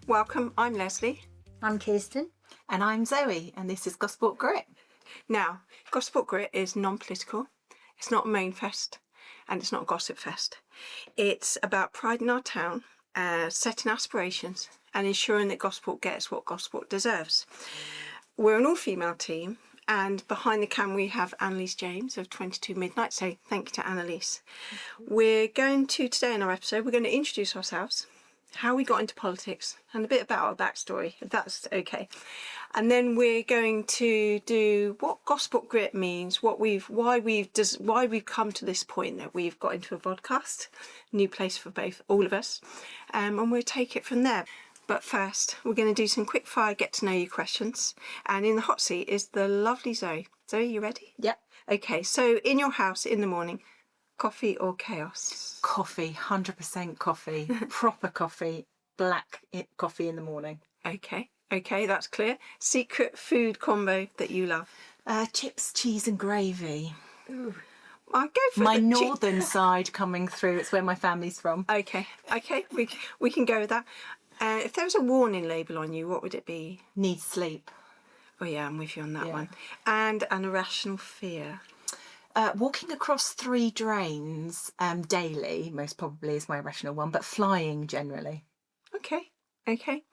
Welcome, I'm Lesley. I'm Kirsten. And I'm Zoe, and this is Gosport Grit. Now, Gosport Grit is non-political, it's not a moan-fest, and it's not a gossip fest. It's about pride in our town, setting aspirations, and ensuring that Gosport gets what Gosport deserves. We're an all-female team, and behind the cam we have Annalise James of 22 Midnight, so thank you to Annalise. We're going to, today in our episode, we're going to introduce ourselves, how we got into politics, and a bit about our backstory, if that's okay. And then we're going to do what Gosport Grit means, why we've come to this point that we've got into a vodcast, new place for all of us, and we'll take it from there. But first, we're going to do some quick fire get to know you questions. And in the hot seat is the lovely Zoe. Zoe, you ready? Yep. Okay, so in your house in the morning, coffee or chaos? Coffee, 100% coffee, proper coffee, black coffee in the morning. Okay, that's clear. Secret food combo that you love? Chips, cheese and gravy. Ooh. I'll go for my northern side coming through. It's where my family's from. Okay, we can go with that. If there was a warning label on you, what would it be? Need sleep. Oh yeah, I'm with you on that one. And an irrational fear? Walking across 3 drains daily, most probably, is my irrational one, but flying generally. Okay.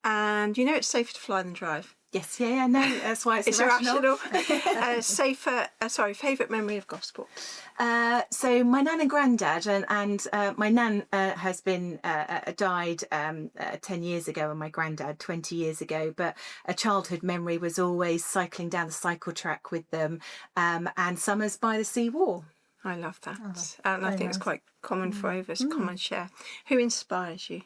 And you know it's safer to fly than drive? Yes, no, that's why it's irrational. Favourite memory of Gosport? So my nan and granddad, and my nan has been died 10 years ago, and my granddad 20 years ago. But a childhood memory was always cycling down the cycle track with them, and summers by the sea wall. I love that, and I think it's quite common for over, it's a common share. Who inspires you?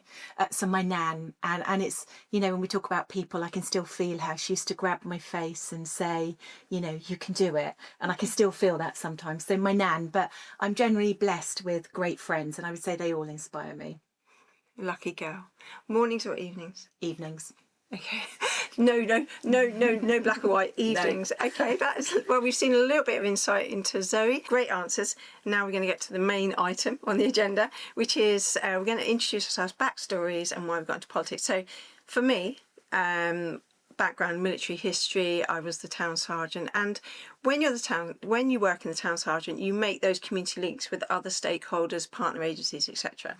So my nan, and it's, when we talk about people, I can still feel her. She used to grab my face and say, you can do it, and I can still feel that sometimes. So my nan, but I'm generally blessed with great friends, and I would say they all inspire me. Lucky girl. Mornings or evenings? Evenings. Okay. No black and white evenings. No. Okay, we've seen a little bit of insight into Zoe. Great answers. Now we're going to get to the main item on the agenda, which is we're going to introduce ourselves, backstories, and why we've got into politics. So for me, background, military history, I was the town sergeant, and when you work in the town sergeant, you make those community links with other stakeholders, partner agencies, etc.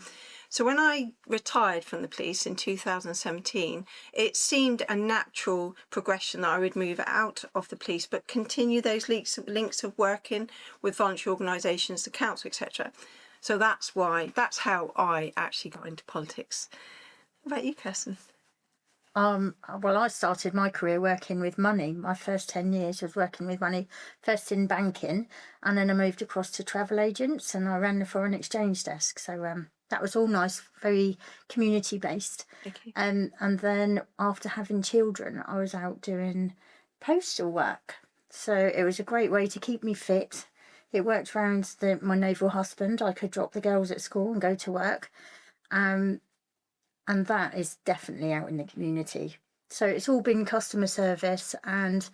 So when I retired from the police in 2017, it seemed a natural progression that I would move out of the police, but continue those links of working with voluntary organisations, the council, etc. So that's how I actually got into politics. What about you, Kirsten? Well, I started my career working with money. My first 10 years was working with money, first in banking, and then I moved across to travel agents, and I ran the foreign exchange desk. So that was all nice, very community based. Okay. And then after having children, I was out doing postal work. So it was a great way to keep me fit. It worked around my naval husband. I could drop the girls at school and go to work. And that is definitely out in the community. So it's all been customer service, and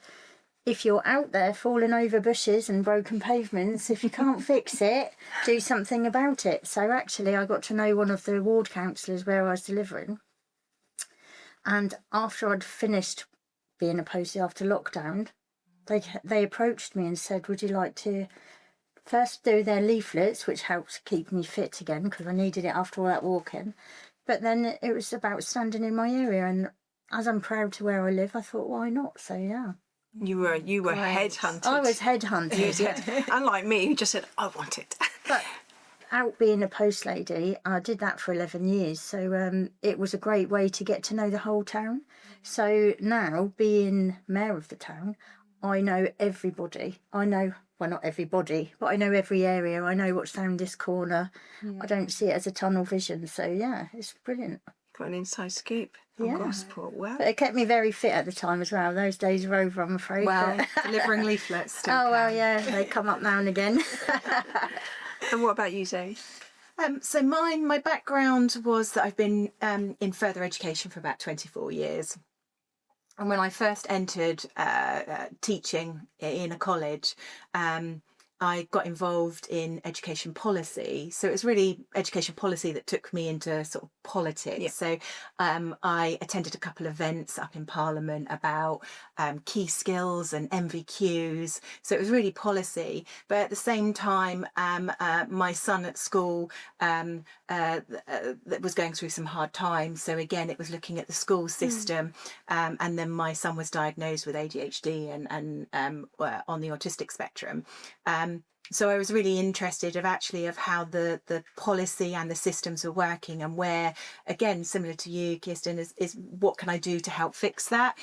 if you're out there falling over bushes and broken pavements, if you can't fix it, do something about it. So actually I got to know one of the ward councillors where I was delivering, and after I'd finished being a postie after lockdown, they approached me and said, would you like to first do their leaflets, which helped keep me fit again because I needed it after all that walking. But then it was about standing in my area, and as I'm proud to where I live, I thought, why not? So yeah. You were headhunted. I was headhunted. Unlike me, who just said, I want it. But out being a post lady, I did that for 11 years. So it was a great way to get to know the whole town. So now, being mayor of the town, I know everybody. Well, not everybody, but I know every area. I know what's down this corner. Yeah. I don't see it as a tunnel vision. So, yeah, it's brilliant. Got an inside scoop on Gosport. Wow. But it kept me very fit at the time as well. Those days are over, I'm afraid. Well, delivering leaflets. Well, yeah, they come up now and again. And what about you, Zoe? So my background was that I've been in further education for about 24 years. And when I first entered teaching in a college, I got involved in education policy. So it was really education policy that took me into sort of politics. Yeah. So I attended a couple of events up in Parliament about key skills and MVQs. So it was really policy. But at the same time, my son at school was going through some hard times. So again, it was looking at the school system. And then my son was diagnosed with ADHD and on the autistic spectrum. So I was really interested of how the policy and the systems were working, and where, again, similar to you, Kirsten, is what can I do to help fix that?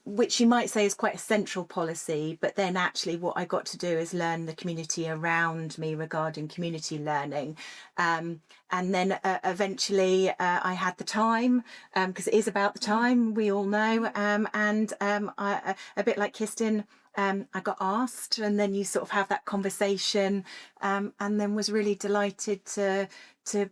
Which you might say is quite a central policy, but then actually what I got to do is learn the community around me regarding community learning. And then eventually I had the time, because it is about the time, we all know, I, a bit like Kirsten, I got asked, and then you sort of have that conversation, and then was really delighted to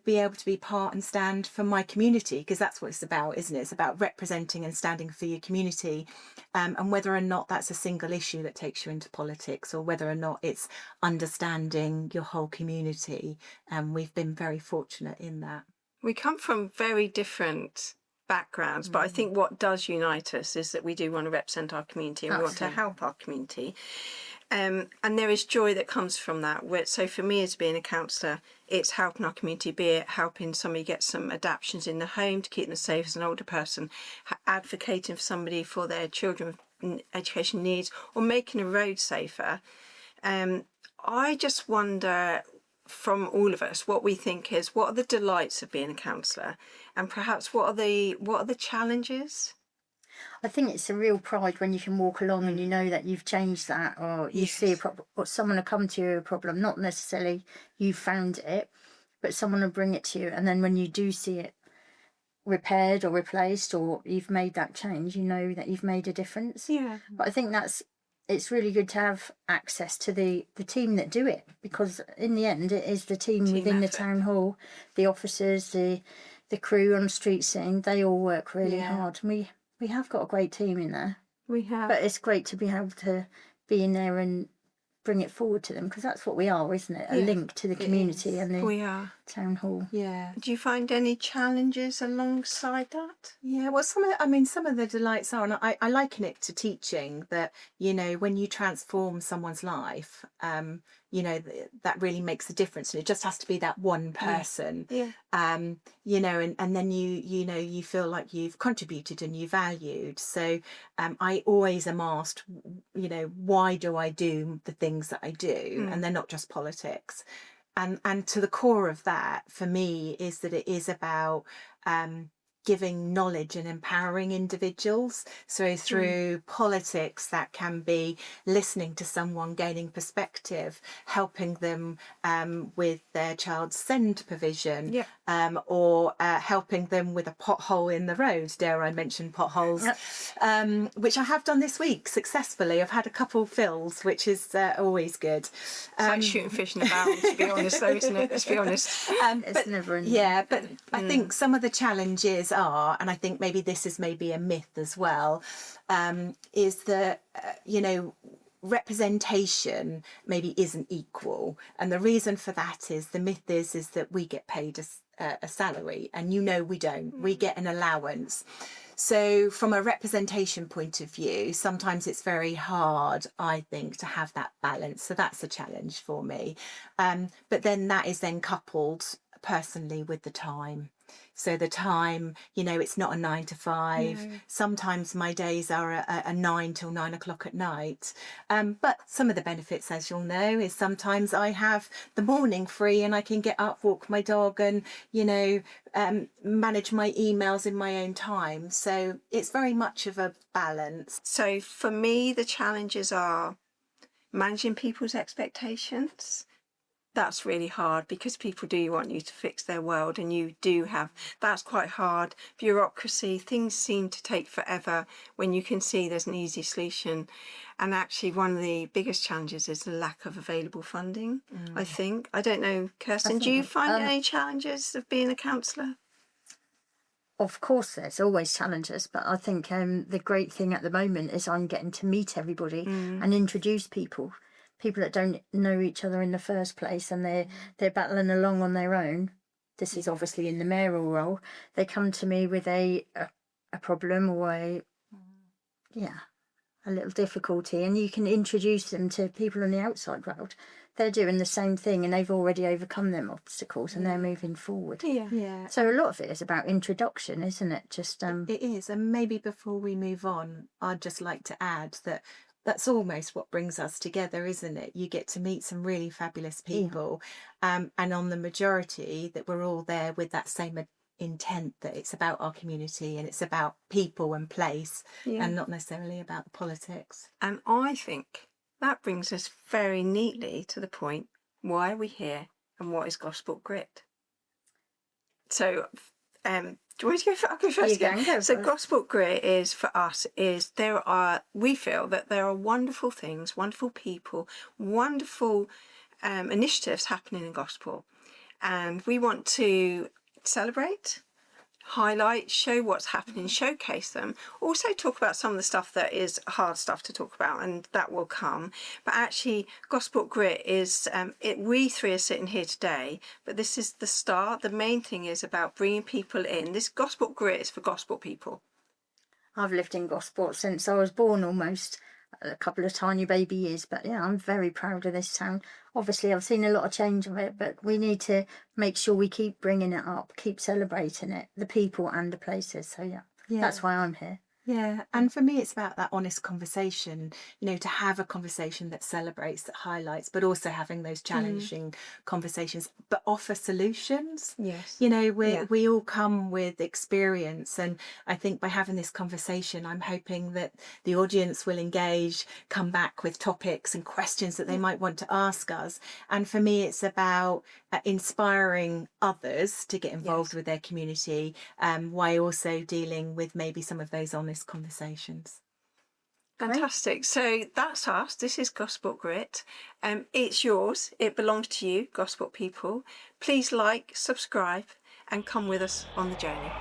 be able to be part and stand for my community, because that's what it's about, isn't it? It's about representing and standing for your community, and whether or not that's a single issue that takes you into politics, or whether or not it's understanding your whole community. And we've been very fortunate in that. We come from very different backgrounds, but I think what does unite us is that we do want to represent our community, and we want to help our community. And there is joy that comes from that. So for me, as being a counsellor, it's helping our community, be it helping somebody get some adaptations in the home to keep them safe as an older person, advocating for somebody for their children with education needs, or making a road safer. I just wonder, from all of us, what we think is, what are the delights of being a counsellor, and perhaps what are the challenges? I think it's a real pride when you can walk along and you know that you've changed that, or you see a problem, or someone will come to you a problem, not necessarily you found it, but someone will bring it to you, and then when you do see it repaired or replaced, or you've made that change, you know that you've made a difference. Yeah. But I think it's really good to have access to the team that do it, because in the end it is the team within the town hall, the officers, the crew on street sitting, they all work really hard. And we have got a great team in there. We have. But it's great to be able to be in there and bring it forward to them, because that's what we are, isn't it? A link to the community and the town hall. Yeah. Do you find any challenges alongside that? Yeah, well, some of the delights are, and I liken it to teaching, that, you know, when you transform someone's life, you know, that really makes a difference, and it just has to be that one person. You know, and then you know, you feel like you've contributed and you valued. So I always am asked, you know, why do I do the things that I do? And they're not just politics. And to the core of that, for me, is that it is about giving knowledge and empowering individuals. So through politics, that can be listening to someone, gaining perspective, helping them with their child's SEND provision, or helping them with a pothole in the road, dare I mention potholes, which I have done this week successfully. I've had a couple filled, which is always good. It's like shooting fish in a barrel, to be honest, though, isn't it? Let's be honest. It's never ending. Yeah, but I think some of the challenges are, and I think maybe this is maybe a myth as well, is that, you know, representation maybe isn't equal. And the reason for that is, the myth is that we get paid a salary, and, you know, we don't. We get an allowance. So from a representation point of view, sometimes it's very hard, I think, to have that balance. So that's a challenge for me. But then that is then coupled personally with the time. So the time, you know, it's not a 9 to 5. No. Sometimes my days are a 9 till 9 o'clock at night. But some of the benefits, as you'll know, is sometimes I have the morning free, and I can get up, walk my dog, and, you know, manage my emails in my own time. So it's very much of a balance. So for me, the challenges are managing people's expectations, That's really hard because people do want you to fix their world, and you do have, that's quite hard. Bureaucracy, things seem to take forever when you can see there's an easy solution. And actually one of the biggest challenges is the lack of available funding, I think. I don't know, Kirsten, do you find any challenges of being a counsellor? Of course, there's always challenges, but I think the great thing at the moment is I'm getting to meet everybody and introduce people that don't know each other in the first place, and they're battling along on their own. This is obviously in the mayoral role. They come to me with a problem or a little difficulty, and you can introduce them to people on the outside world. They're doing the same thing and they've already overcome them obstacles and they're moving forward. Yeah. So a lot of it is about introduction, isn't it? Just It is. And maybe before we move on, I'd just like to add that that's almost what brings us together, isn't it? You get to meet some really fabulous people, and on the majority that we're all there with that same intent, that it's about our community and it's about people and place, and not necessarily about the politics. And I think that brings us very neatly to the point, why are we here and what is Gosport Grit? So, do you want to go first? I'll go first again. So Gosport Grit is, for us, we feel that there are wonderful things, wonderful people, wonderful initiatives happening in Gosport. And we want to celebrate, highlight, show what's happening, showcase them, also talk about some of the stuff that is hard stuff to talk about, and that will come. But actually Gosport Grit is we three are sitting here today, but this is the start. The main thing is about bringing people in. This Gosport Grit is for Gosport people. I've lived in Gosport since I was born, almost. A couple of tiny baby years, but yeah, I'm very proud of this town. Obviously I've seen a lot of change of it, but we need to make sure we keep bringing it up, keep celebrating it, the people and the places. So yeah. That's why I'm here. Yeah, and for me it's about that honest conversation, to have a conversation that celebrates, that highlights, but also having those challenging conversations, but offer solutions. Yes. We all come with experience, and I think by having this conversation I'm hoping that the audience will engage, come back with topics and questions that they might want to ask us. And for me it's about inspiring others to get involved with their community, while also dealing with maybe some of those honest conversations. Fantastic. So that's us. This is Gosport Grit. It's yours. It belongs to you, Gosport people. Please like, subscribe, and come with us on the journey.